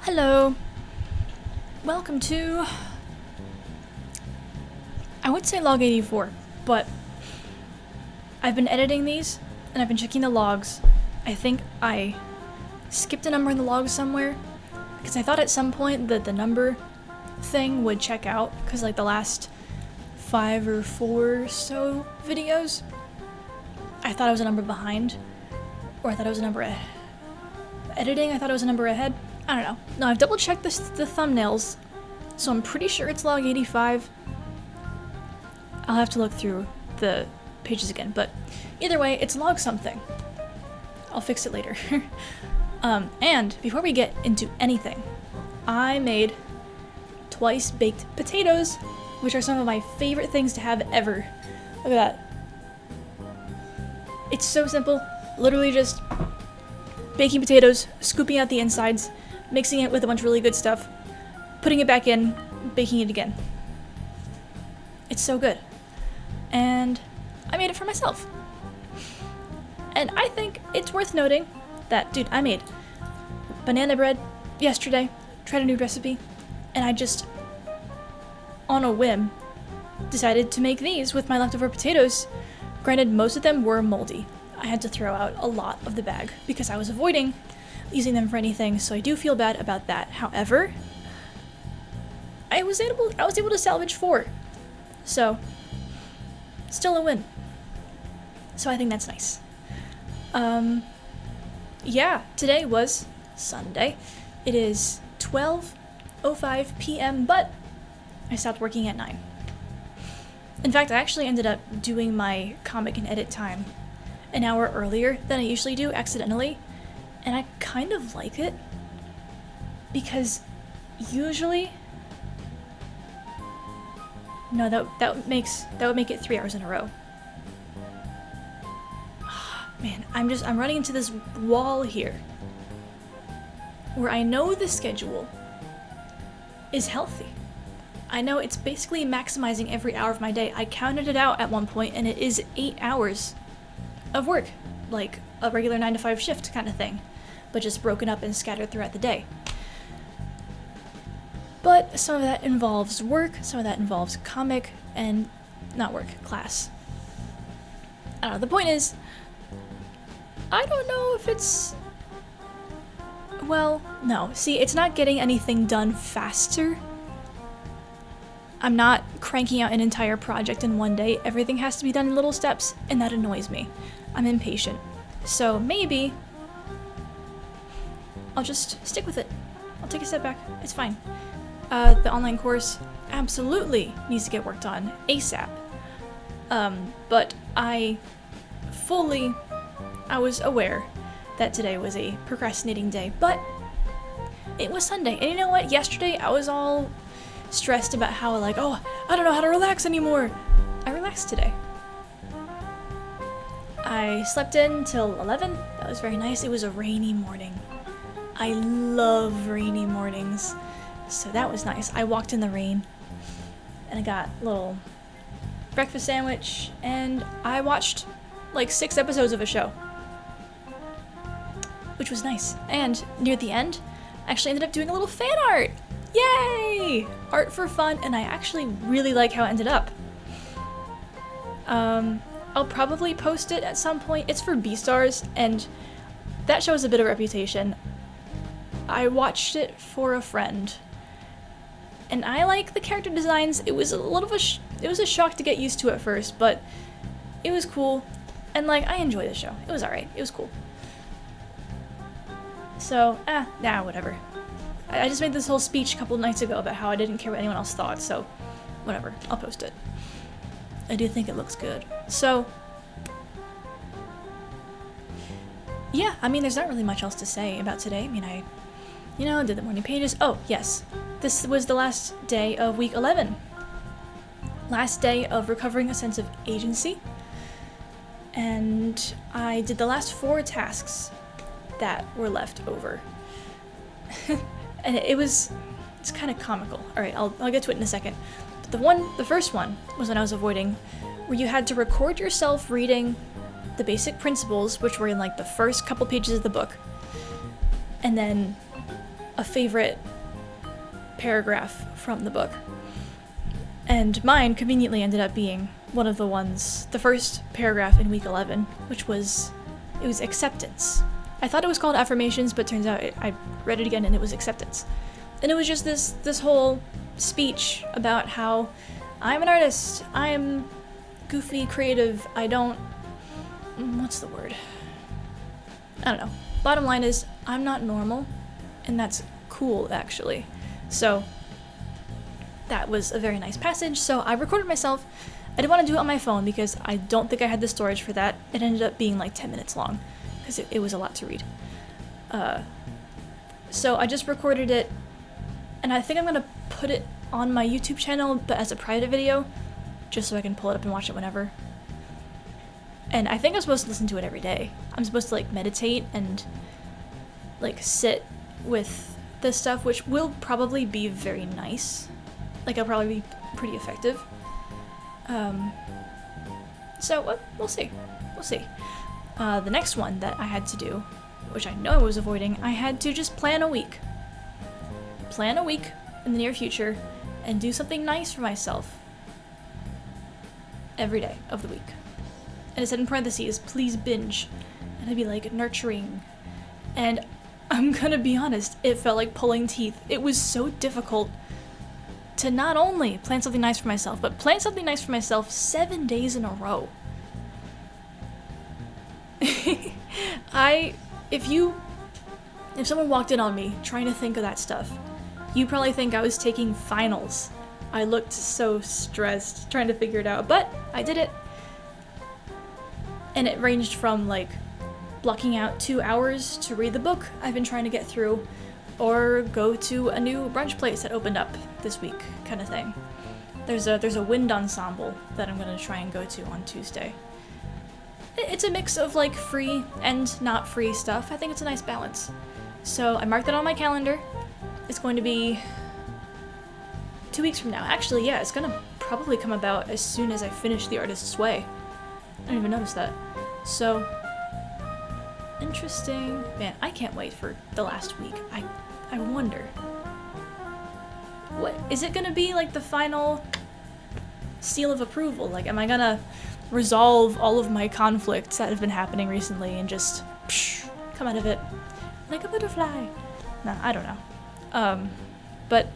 Hello. Welcome to... I would say log 84, but I've been editing these, and I've been checking the logs. I think I skipped a number in the log somewhere, because I thought at some point that the number thing would check out, because like the last 5 or 4 or so videos, I thought I was a number behind, or I thought I was a number editing, I thought it was a number ahead. I don't know. No, I've double checked the thumbnails, so I'm pretty sure it's log 85. I'll have to look through the pages again, but either way, it's log something. I'll fix it later. And before we get into anything, I made twice baked potatoes, which are some of my favorite things to have ever. Look at that. It's so simple. Literally just baking potatoes, scooping out the insides, mixing it with a bunch of really good stuff, putting it back in, baking it again. It's so good. And I made it for myself. And I think it's worth noting that, dude, I made banana bread yesterday, tried a new recipe, and I just, on a whim, decided to make these with my leftover potatoes. Granted, most of them were moldy. I had to throw out a lot of the bag because I was avoiding using them for anything, so I do feel bad about that. However, I was able to salvage 4. So, still a win. So I think that's nice. Yeah, today was Sunday. It is 12:05 p.m., but I stopped working at 9. In fact, I actually ended up doing my comic and edit time an hour earlier than I usually do, accidentally, and I kind of like it, because usually... No, that would make it 3 hours in a row. Man, I'm running into this wall here, where I know the schedule is healthy. I know it's basically maximizing every hour of my day. I counted it out at one point, and it is 8 hours of work, like a regular 9 to 5 shift kind of thing, but just broken up and scattered throughout the day. But some of that involves work, some of that involves comic, and not work, class. I don't know, the point is, I don't know if it's... Well, no. See, it's not getting anything done faster. I'm not cranking out an entire project in one day. Everything has to be done in little steps, and that annoys me. I'm impatient. So maybe I'll just stick with it. I'll take a step back. It's fine. The online course absolutely needs to get worked on ASAP. But I was aware that today was a procrastinating day, but it was Sunday. And you know what? Yesterday I was all stressed about how I don't know how to relax anymore. I relaxed today. I slept in till 11. That was very nice. It was a rainy morning. I love rainy mornings. So that was nice. I walked in the rain, and I got a little breakfast sandwich, and I watched like 6 episodes of a show, which was nice. And near the end, I actually ended up doing a little fan art. Yay! Art for fun, and I actually really like how it ended up. I'll probably post it at some point. It's for B-Stars, and that show has a bit of a reputation. I watched it for a friend, and I like the character designs. It was a little of it was a shock to get used to at first, but it was cool, and like I enjoy the show. It was alright. It was cool. So, whatever. I just made this whole speech a couple nights ago about how I didn't care what anyone else thought, so whatever. I'll post it. I do think it looks good. So, yeah, I mean, there's not really much else to say about today. I mean, I did the morning pages. Oh, yes. This was the last day of week 11. Last day of recovering a sense of agency. And I did the last 4 tasks that were left over. And it's kind of comical. Alright, I'll get to it in a second. But the first one was when I was avoiding, where you had to record yourself reading the basic principles, which were in like the first couple pages of the book, and then a favorite paragraph from the book. And mine conveniently ended up being one of the first paragraph in week 11, which was acceptance. I thought it was called affirmations, but turns out I read it again and it was acceptance. And it was just this whole speech about how I'm an artist, I'm goofy, creative, I don't... what's the word? I don't know. Bottom line is, I'm not normal, and that's cool, actually. So, that was a very nice passage, so I recorded myself. I didn't want to do it on my phone because I don't think I had the storage for that. It ended up being like 10 minutes long, because it was a lot to read. So I just recorded it, and I think I'm gonna put it on my YouTube channel, but as a private video, just so I can pull it up and watch it whenever. And I think I'm supposed to listen to it every day. I'm supposed to like meditate and like sit with this stuff, which will probably be very nice. Like I'll probably be pretty effective. So we'll see. We'll see. The next one that I had to do, which I know I was avoiding, I had to just plan a week. Plan a week in the near future and do something nice for myself every day of the week. And it said in parentheses, please binge. And I'd be like, nurturing. And I'm gonna be honest, it felt like pulling teeth. It was so difficult to not only plan something nice for myself, but plan something nice for myself 7 days in a row. If someone walked in on me trying to think of that stuff, you'd probably think I was taking finals. I looked so stressed trying to figure it out, but I did it. And it ranged from like blocking out 2 hours to read the book I've been trying to get through, or go to a new brunch place that opened up this week, kind of thing. There's a wind ensemble that I'm gonna try and go to on Tuesday. It's a mix of like free and not free stuff. I think it's a nice balance. So I marked that on my calendar. It's going to be 2 weeks from now. Actually, yeah, it's gonna probably come about as soon as I finish The Artist's Way. I didn't even notice that. So, interesting. Man, I can't wait for the last week. I wonder. What is it gonna be like the final seal of approval? Like, am I gonna resolve all of my conflicts that have been happening recently and just come out of it like a butterfly? No, I don't know. But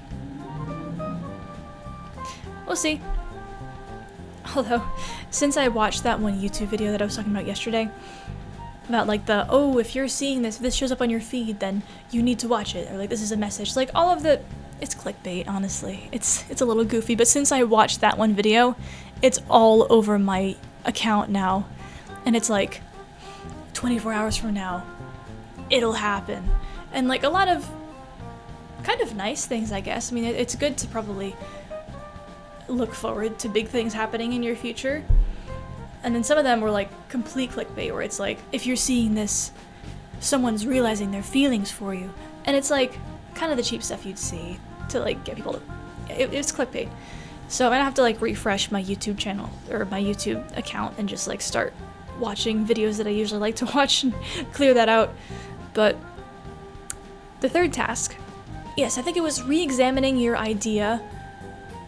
we'll see. Although, since I watched that one YouTube video that I was talking about yesterday, about like if you're seeing this, if this shows up on your feed, then you need to watch it, or like this is a message, like all of it's clickbait, honestly. It's a little goofy, but since I watched that one video, it's all over my account now, and it's like 24 hours from now, it'll happen. And like a lot of kind of nice things, I guess. I mean, it's good to probably look forward to big things happening in your future. And then some of them were like complete clickbait, where it's like, if you're seeing this, someone's realizing their feelings for you. And it's like kind of the cheap stuff you'd see to like get people to... It's clickbait. So I'm gonna have to like refresh my YouTube channel, or my YouTube account, and just like start watching videos that I usually like to watch and clear that out. But the third task, yes, I think it was re-examining your idea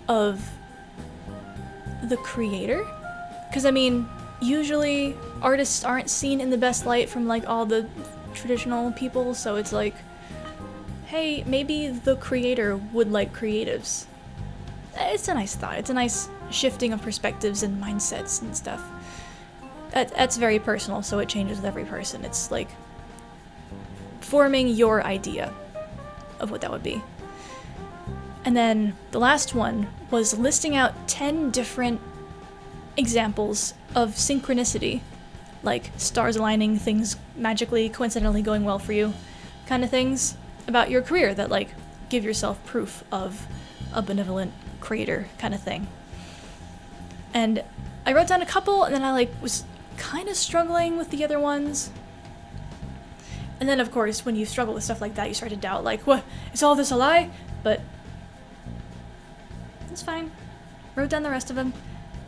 of the creator. Because, I mean, usually artists aren't seen in the best light from, like, all the traditional people, so it's like, hey, maybe the creator would like creatives. It's a nice thought. It's a nice shifting of perspectives and mindsets and stuff. That's very personal, so it changes with every person. It's like forming your idea of what that would be. And then the last one was listing out 10 different examples of synchronicity, like stars aligning, things magically, coincidentally going well for you, kind of things about your career that like give yourself proof of a benevolent creator kind of thing. And I wrote down a couple, and then I like was kind of struggling with the other ones. And then of course when you struggle with stuff like that, you start to doubt, like, what, is all this a lie? But it's fine. Wrote down the rest of them.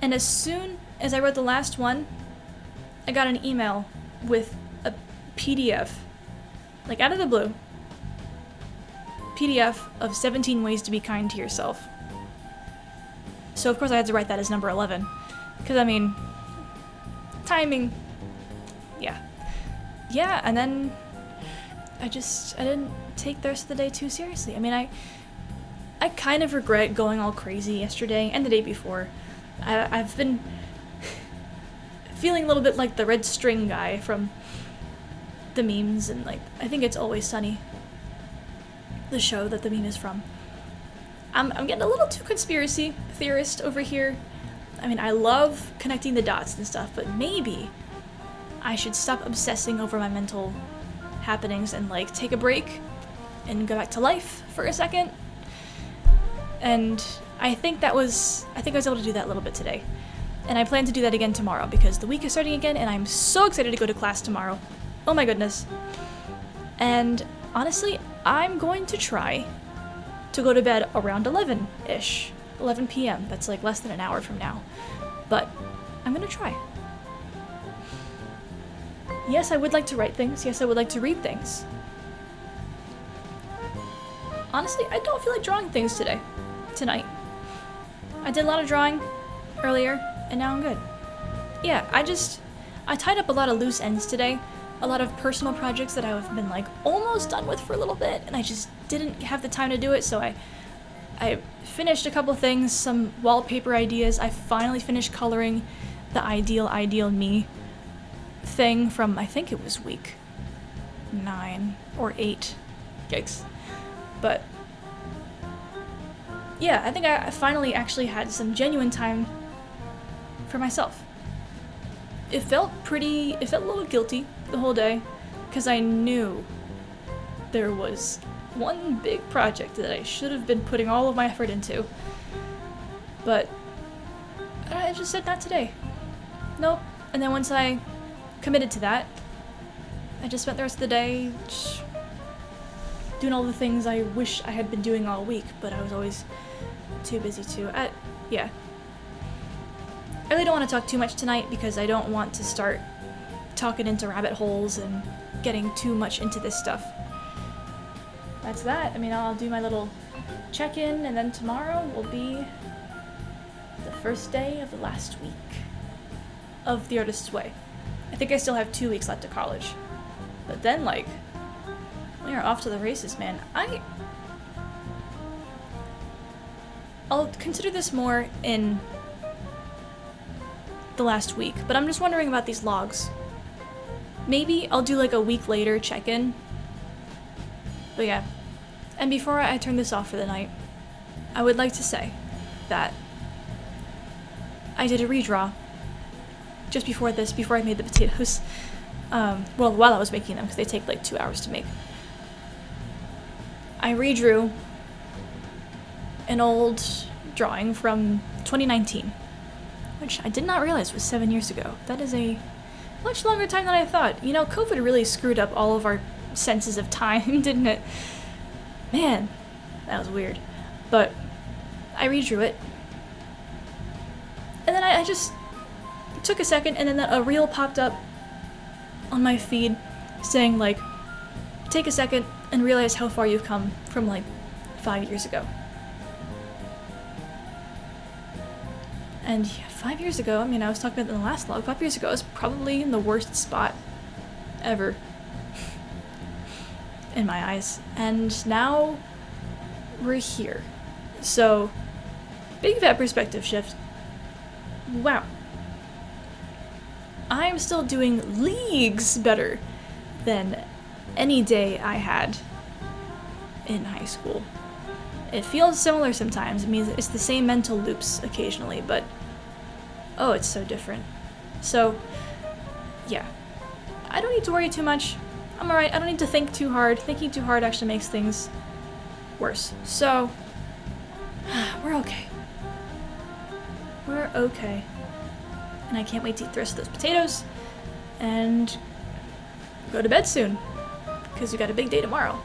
And as soon as I wrote the last one, I got an email with a PDF, like out of the blue, PDF of 17 ways to be kind to yourself. So of course I had to write that as number 11. Because I mean, timing, yeah. Yeah, and then I didn't take the rest of the day too seriously. I mean, I kind of regret going all crazy yesterday and the day before. I've been feeling a little bit like the red string guy from the memes, and like, I think it's Always Sunny, the show that the meme is from. I'm getting a little too conspiracy theorist over here. I mean, I love connecting the dots and stuff, but maybe I should stop obsessing over my mental happenings and like take a break and go back to life for a second. And I think I was able to do that a little bit today. And I plan to do that again tomorrow because the week is starting again and I'm so excited to go to class tomorrow. Oh my goodness. And honestly, I'm going to try to go to bed around 11-ish. 11 p.m. That's like less than an hour from now. But I'm gonna try. Yes, I would like to write things. Yes, I would like to read things. Honestly, I don't feel like drawing things tonight. I did a lot of drawing earlier, and now I'm good. Yeah, I tied up a lot of loose ends today. A lot of personal projects that I've been like almost done with for a little bit, and I just didn't have the time to do it, so I finished a couple things, some wallpaper ideas. I finally finished coloring the ideal me thing from, I think it was week 9 or 8. Yikes. But yeah, I think I finally actually had some genuine time for myself. It felt a little guilty the whole day, because I knew there was one big project that I should have been putting all of my effort into. But I just said not today. Nope. And then once I committed to that, I just spent the rest of the day doing all the things I wish I had been doing all week, but I was always too busy to. Yeah. I really don't want to talk too much tonight because I don't want to start talking into rabbit holes and getting too much into this stuff. That's that. I mean, I'll do my little check-in, and then tomorrow will be the first day of the last week of The Artist's Way. I think I still have 2 weeks left to college. But then, like, we are off to the races, man. I'll consider this more in the last week, but I'm just wondering about these logs. Maybe I'll do like a week later check-in. But yeah. And before I turn this off for the night, I would like to say that I did a redraw just before this, before I made the potatoes. Well, while I was making them, because they take like 2 hours to make. I redrew an old drawing from 2019, which I did not realize was 7 years ago. That is a much longer time than I thought. You know, COVID really screwed up all of our senses of time, didn't it? Man, that was weird. But I redrew it. And then I just took a second, and then a reel popped up on my feed saying, like, take a second and realize how far you've come from, like, 5 years ago. And yeah, 5 years ago, I mean, I was talking about in the last log, 5 years ago I was probably in the worst spot ever. In my eyes. And now we're here. So, big fat perspective shift. Wow. I'm still doing leagues better than any day I had in high school. It feels similar sometimes. It means it's the same mental loops occasionally, but oh, it's so different. So, yeah. I don't need to worry too much. I'm alright. I don't need to think too hard. Thinking too hard actually makes things worse. So, we're okay. We're okay. And I can't wait to eat the rest of those potatoes and go to bed soon, because we got a big day tomorrow.